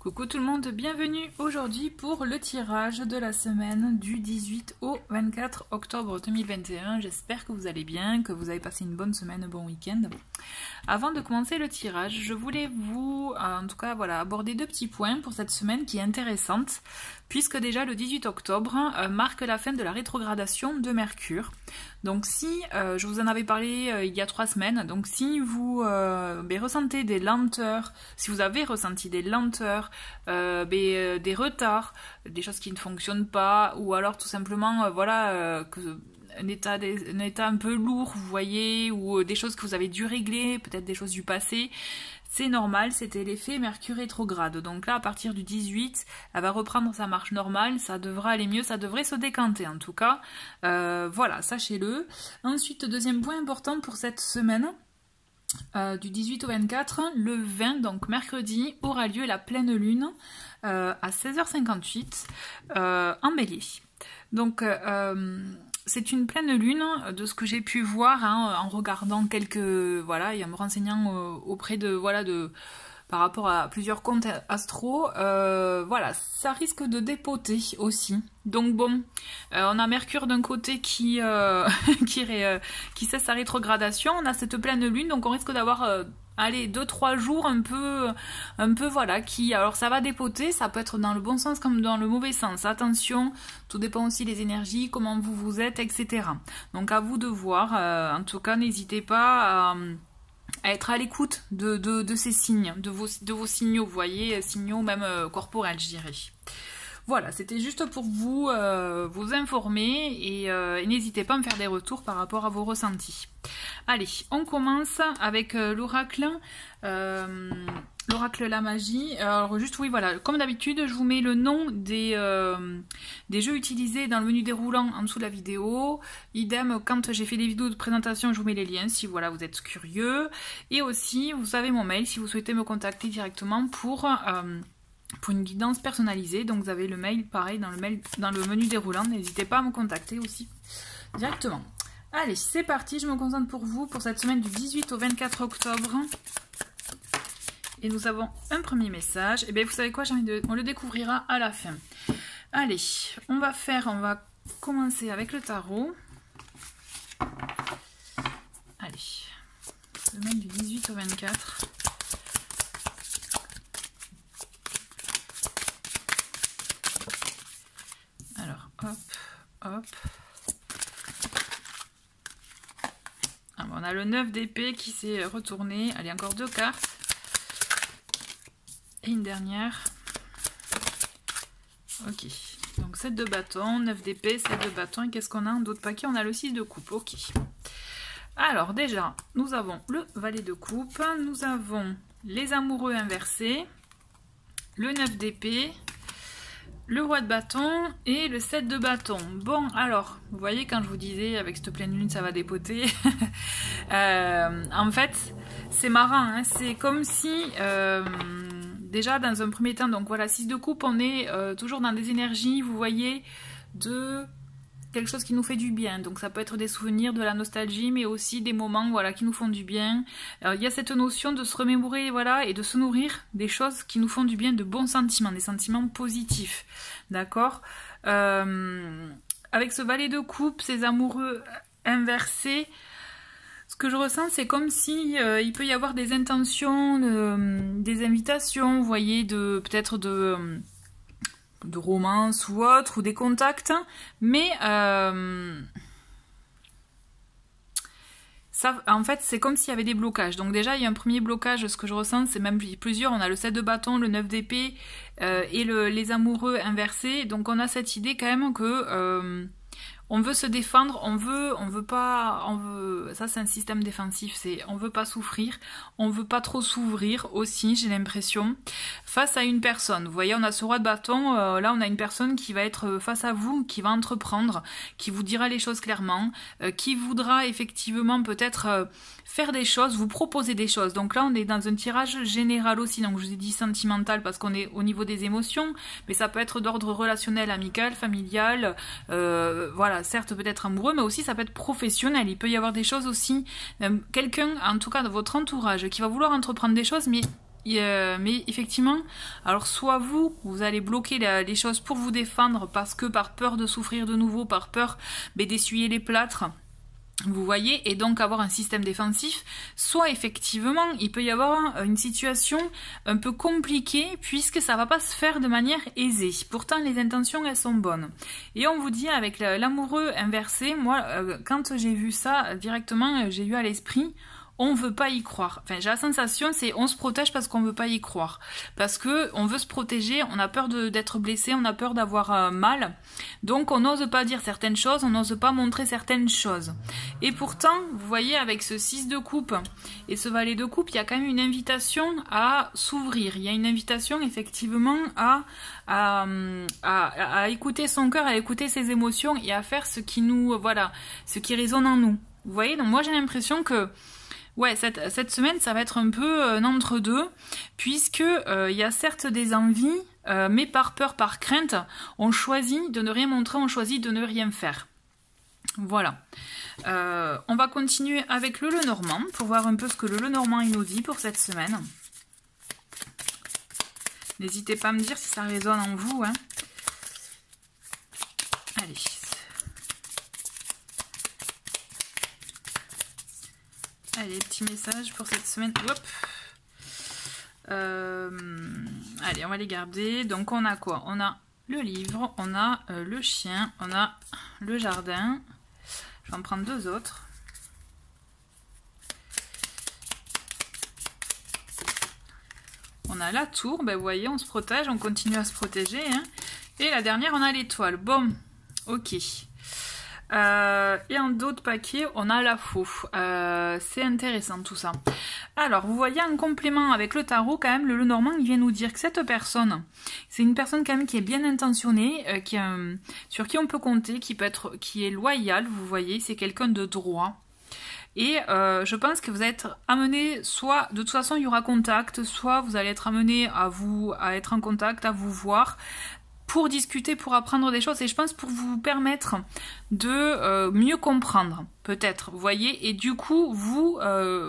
Coucou tout le monde, bienvenue aujourd'hui pour le tirage de la semaine du 18 au 24 octobre 2021. J'espère que vous allez bien, que vous avez passé une bonne semaine, un bon week-end. Avant de commencer le tirage, je voulais vous, en tout cas, voilà, aborder deux petits points pour cette semaine qui est intéressante, puisque déjà le 18 octobre marque la fin de la rétrogradation de Mercure. Donc si, je vous en avais parlé il y a 3 semaines, donc si vous ressentez des lenteurs, si vous avez ressenti des lenteurs, des retards, des choses qui ne fonctionnent pas, ou alors tout simplement, un état un peu lourd, vous voyez, ou des choses que vous avez dû régler, peut-être des choses du passé, c'est normal, c'était l'effet Mercure rétrograde. Donc là, à partir du 18, elle va reprendre sa marche normale, ça devrait aller mieux, ça devrait se décanter en tout cas. Voilà, sachez-le. Ensuite, deuxième point important pour cette semaine, du 18 au 24, le 20, donc mercredi, aura lieu la pleine lune à 16h58 en Bélier. Donc, c'est une pleine lune, de ce que j'ai pu voir en regardant quelques, voilà, et en me renseignant auprès de, voilà, par rapport à plusieurs comptes astro, voilà, ça risque de dépoter aussi. Donc bon, on a Mercure d'un côté qui cesse sa rétrogradation, on a cette pleine lune, donc on risque d'avoir allez, 2-3 jours un peu voilà, alors ça va dépoter, ça peut être dans le bon sens comme dans le mauvais sens, attention, tout dépend aussi des énergies, comment vous êtes, etc. Donc à vous de voir, en tout cas n'hésitez pas à être à l'écoute de ces signes, de vos signaux, vous voyez, signaux même corporels, je dirais. Voilà, c'était juste pour vous informer et n'hésitez pas à me faire des retours par rapport à vos ressentis. Allez, on commence avec l'oracle, l'oracle la magie. Alors juste, oui, voilà, comme d'habitude, je vous mets le nom des jeux utilisés dans le menu déroulant en dessous de la vidéo. Idem, quand j'ai fait des vidéos de présentation, je vous mets les liens si voilà, vous êtes curieux. Et aussi, vous avez mon mail si vous souhaitez me contacter directement pour une guidance personnalisée. Donc vous avez le mail, pareil, dans le menu déroulant. N'hésitez pas à me contacter aussi directement. Allez, c'est parti, je me concentre pour vous pour cette semaine du 18 au 24 octobre. Et nous avons un premier message. Et bien vous savez quoi, on le découvrira à la fin. Allez, on va commencer avec le tarot. Allez, semaine du 18 au 24. Alors, hop, hop. On a le 9 d'épée qui s'est retourné. Allez, encore 2 cartes. Et une dernière. Ok. Donc 7 de bâton, 9 d'épée, 7 de bâton. Et qu'est-ce qu'on a? D'autres paquets, on a le 6 de coupe. Ok. Alors déjà, nous avons le valet de coupe. Nous avons les amoureux inversés. Le 9 d'épée. Le roi de bâton et le 7 de bâton. Bon, alors, vous voyez quand je vous disais avec cette pleine lune ça va dépoter. En fait, c'est marrant, hein, c'est comme si, déjà dans un premier temps, donc voilà, 6 de coupe, on est toujours dans des énergies, vous voyez, de quelque chose qui nous fait du bien. Donc ça peut être des souvenirs, de la nostalgie, mais aussi des moments voilà, qui nous font du bien. Il y a cette notion de se remémorer voilà, et de se nourrir des choses qui nous font du bien, de bons sentiments, des sentiments positifs. D'accord, avec ce valet de coupe, ces amoureux inversés, ce que je ressens, c'est comme si il peut y avoir des intentions, des invitations, vous voyez, peut-être de romance ou autre, ou des contacts, mais ça, en fait, c'est comme s'il y avait des blocages. Donc déjà, il y a un premier blocage, ce que je ressens, c'est même plusieurs, on a le 7 de bâton, le 9 d'épée, et les amoureux inversés, donc on a cette idée quand même que on veut se défendre, on veut pas, ça c'est un système défensif, on veut pas souffrir, on veut pas trop s'ouvrir aussi, j'ai l'impression, face à une personne. Vous voyez, on a ce roi de bâton, là on a une personne qui va être face à vous, qui va entreprendre, qui vous dira les choses clairement, qui voudra effectivement peut-être faire des choses, vous proposer des choses. Donc là, on est dans un tirage général aussi. Donc je vous ai dit sentimental parce qu'on est au niveau des émotions, mais ça peut être d'ordre relationnel, amical, familial, voilà, certes peut-être amoureux, mais aussi ça peut être professionnel. Il peut y avoir des choses aussi, quelqu'un, en tout cas de votre entourage, qui va vouloir entreprendre des choses, mais mais effectivement, alors soit vous allez bloquer les choses pour vous défendre parce que par peur de souffrir de nouveau, par peur d'essuyer les plâtres, vous voyez, et donc avoir un système défensif, soit effectivement il peut y avoir une situation un peu compliquée puisque ça va pas se faire de manière aisée. Pourtant les intentions elles sont bonnes. Et on vous dit avec l'amoureux inversé, moi quand j'ai vu ça directement, j'ai eu à l'esprit on veut pas y croire. Enfin, j'ai la sensation, c'est on se protège parce qu'on veut pas y croire. Parce que on veut se protéger, on a peur d'être blessé, on a peur d'avoir mal. Donc on n'ose pas dire certaines choses, on n'ose pas montrer certaines choses. Et pourtant, vous voyez, avec ce 6 de coupe et ce valet de coupe, il y a quand même une invitation à s'ouvrir. Il y a une invitation effectivement à écouter son cœur, à écouter ses émotions et à faire ce qui nous, voilà, ce qui résonne en nous. Vous voyez, donc moi j'ai l'impression que ouais, cette semaine, ça va être un peu un entre-deux, puisque il y a certes des envies, mais par peur, par crainte, on choisit de ne rien montrer, on choisit de ne rien faire. Voilà. On va continuer avec le Lenormand, pour voir un peu ce que le Lenormand il nous dit pour cette semaine. N'hésitez pas à me dire si ça résonne en vous, hein. Allez. Allez, petit message pour cette semaine. Hop. Allez, on va les garder. Donc, on a quoi? On a le livre, on a le chien, on a le jardin. Je vais en prendre deux autres. On a la tour. Ben, vous voyez, on se protège, on continue à se protéger. Hein. Et la dernière, on a l'étoile. Bon, ok. Et en d'autres paquets, on a la faux. C'est intéressant tout ça. Alors, vous voyez en complément avec le tarot, quand même, le Lenormand, il vient nous dire que cette personne, c'est une personne quand même qui est bien intentionnée, sur qui on peut compter, qui est loyale, vous voyez, c'est quelqu'un de droit. Et je pense que vous allez être amené, soit de toute façon il y aura contact, soit vous allez être amené à être en contact, à vous voir, pour discuter, pour apprendre des choses, et je pense pour vous permettre de mieux comprendre, peut-être, vous voyez, et du coup, vous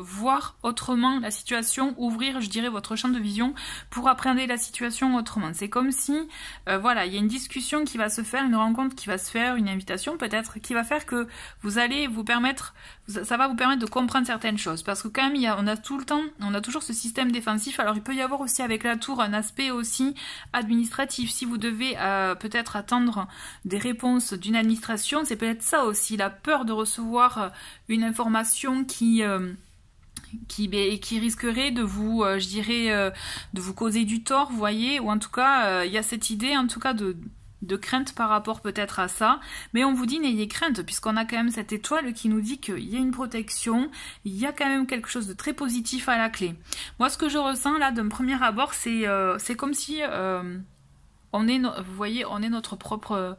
voir autrement la situation, ouvrir, je dirais, votre champ de vision pour appréhender la situation autrement. C'est comme si, voilà, il y a une discussion qui va se faire, une rencontre qui va se faire, une invitation peut-être, qui va faire que vous allez vous permettre, ça va vous permettre de comprendre certaines choses, parce que quand même, on a tout le temps, on a toujours ce système défensif. Alors, il peut y avoir aussi avec la tour un aspect aussi administratif. Si vous devez peut-être attendre des réponses d'une administration, c'est peut-être ça aussi, la peur de recevoir une information qui risquerait de vous, je dirais, de vous causer du tort, vous voyez, ou en tout cas, il y a cette idée, en tout cas, de crainte par rapport peut-être à ça, mais on vous dit n'ayez crainte, puisqu'on a quand même cette étoile qui nous dit qu'il y a une protection, il y a quand même quelque chose de très positif à la clé. Moi, ce que je ressens là d'un premier abord, c'est comme si... vous voyez, on est nos propres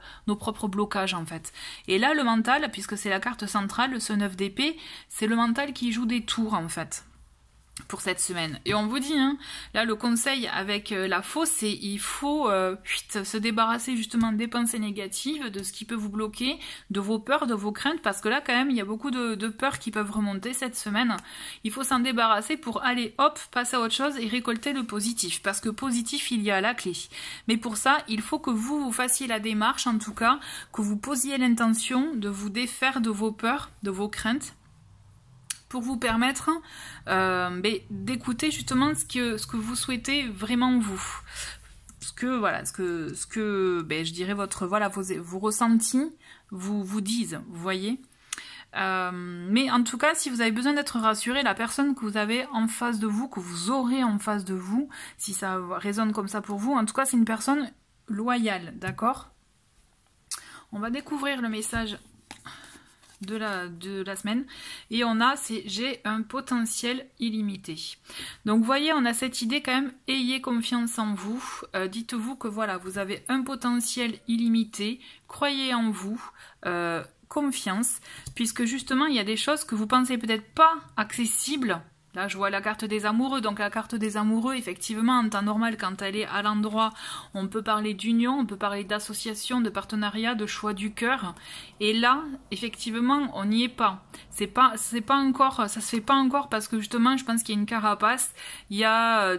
blocages en fait. Et là, le mental, puisque c'est la carte centrale, ce 9 d'épée, c'est le mental qui joue des tours en fait, pour cette semaine. Et on vous dit, hein, là le conseil avec la fausse, c'est il faut se débarrasser justement des pensées négatives, de ce qui peut vous bloquer, de vos peurs, de vos craintes, parce que là quand même il y a beaucoup de peurs qui peuvent remonter cette semaine. Il faut s'en débarrasser pour aller hop, passer à autre chose et récolter le positif, parce que positif il y a à la clé. Mais pour ça, il faut que vous fassiez la démarche, en tout cas, que vous posiez l'intention de vous défaire de vos peurs, de vos craintes, pour vous permettre d'écouter justement ce que vous souhaitez vraiment vous. Ce que je dirais vos ressentis vous disent, vous voyez. Mais en tout cas, si vous avez besoin d'être rassuré, la personne que vous avez en face de vous, que vous aurez en face de vous, si ça résonne comme ça pour vous, en tout cas c'est une personne loyale, d'accord? On va découvrir le message de la semaine, et on a, j'ai un potentiel illimité. Donc vous voyez, on a cette idée quand même, ayez confiance en vous, dites-vous que voilà, vous avez un potentiel illimité, croyez en vous, confiance, puisque justement il y a des choses que vous pensez peut-être pas accessibles, Là, je vois la carte des amoureux. Donc, la carte des amoureux, effectivement, en temps normal, quand elle est à l'endroit, on peut parler d'union, on peut parler d'association, de partenariat, de choix du cœur. Et là, effectivement, on n'y est pas. C'est pas encore, ça se fait pas encore parce que justement, je pense qu'il y a une carapace. Il y a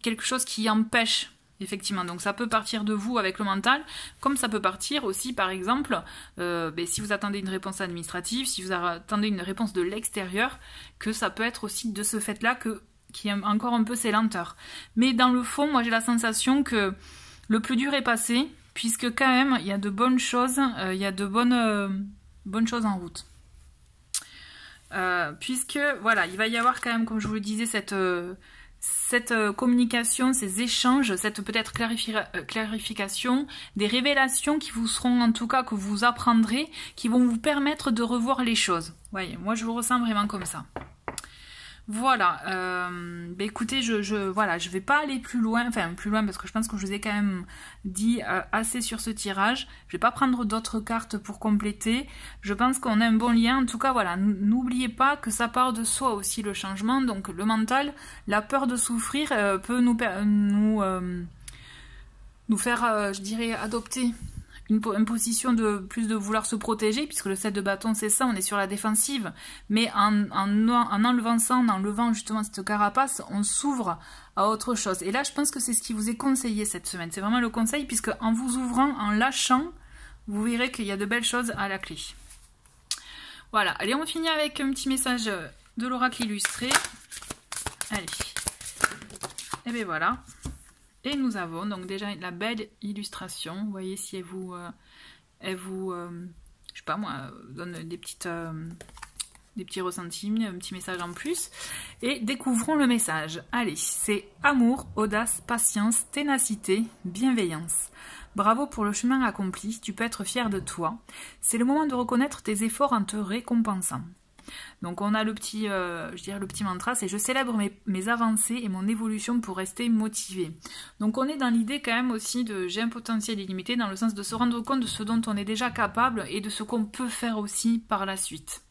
quelque chose qui empêche. Effectivement, donc ça peut partir de vous avec le mental, comme ça peut partir aussi, par exemple, si vous attendez une réponse administrative, si vous attendez une réponse de l'extérieur, que ça peut être aussi de ce fait-là qu'il y a encore un peu ces lenteurs. Mais dans le fond, moi j'ai la sensation que le plus dur est passé, puisque quand même, il y a de bonnes choses, il y a de bonnes choses en route. Puisque, voilà, il va y avoir quand même, comme je vous le disais, cette communication, ces échanges, cette peut-être clarification, des révélations qui vous seront en tout cas, que vous apprendrez, qui vont vous permettre de revoir les choses. Voyez, moi je vous ressens vraiment comme ça. Voilà, écoutez, voilà, je vais pas aller plus loin, parce que je pense que je vous ai quand même dit assez sur ce tirage. Je vais pas prendre d'autres cartes pour compléter. Je pense qu'on a un bon lien. En tout cas, voilà, n'oubliez pas que ça part de soi aussi le changement. Donc le mental, la peur de souffrir peut nous faire, je dirais, adopter une position de plus de vouloir se protéger, puisque le 7 de bâton c'est ça, on est sur la défensive, mais en enlevant ça, en enlevant justement cette carapace, on s'ouvre à autre chose. Et là je pense que c'est ce qui vous est conseillé cette semaine, c'est vraiment le conseil, puisque en vous ouvrant, en lâchant, vous verrez qu'il y a de belles choses à la clé. Voilà, allez, on finit avec un petit message de l'oracle illustré. Allez, et bien voilà. Et nous avons donc déjà la belle illustration. Vous voyez si elle vous je sais pas moi, donne des petits ressentis, un petit message en plus. Et découvrons le message. Allez, c'est amour, audace, patience, ténacité, bienveillance. Bravo pour le chemin accompli, tu peux être fier de toi. C'est le moment de reconnaître tes efforts en te récompensant. Donc on a le petit, le petit mantra, c'est je célèbre mes avancées et mon évolution pour rester motivé. Donc on est dans l'idée quand même aussi de j'ai un potentiel illimité, dans le sens de se rendre compte de ce dont on est déjà capable et de ce qu'on peut faire aussi par la suite.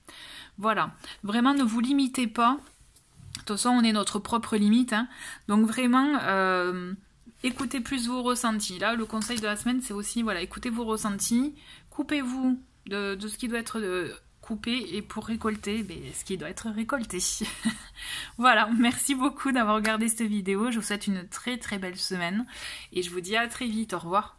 Voilà, vraiment ne vous limitez pas, de toute façon on est notre propre limite, hein. Donc vraiment écoutez plus vos ressentis. Là le conseil de la semaine c'est aussi, voilà, écoutez vos ressentis, coupez-vous de ce qui doit être couper et pour récolter ce qui doit être récolté. Voilà, merci beaucoup d'avoir regardé cette vidéo. Je vous souhaite une très très belle semaine et je vous dis à très vite. Au revoir.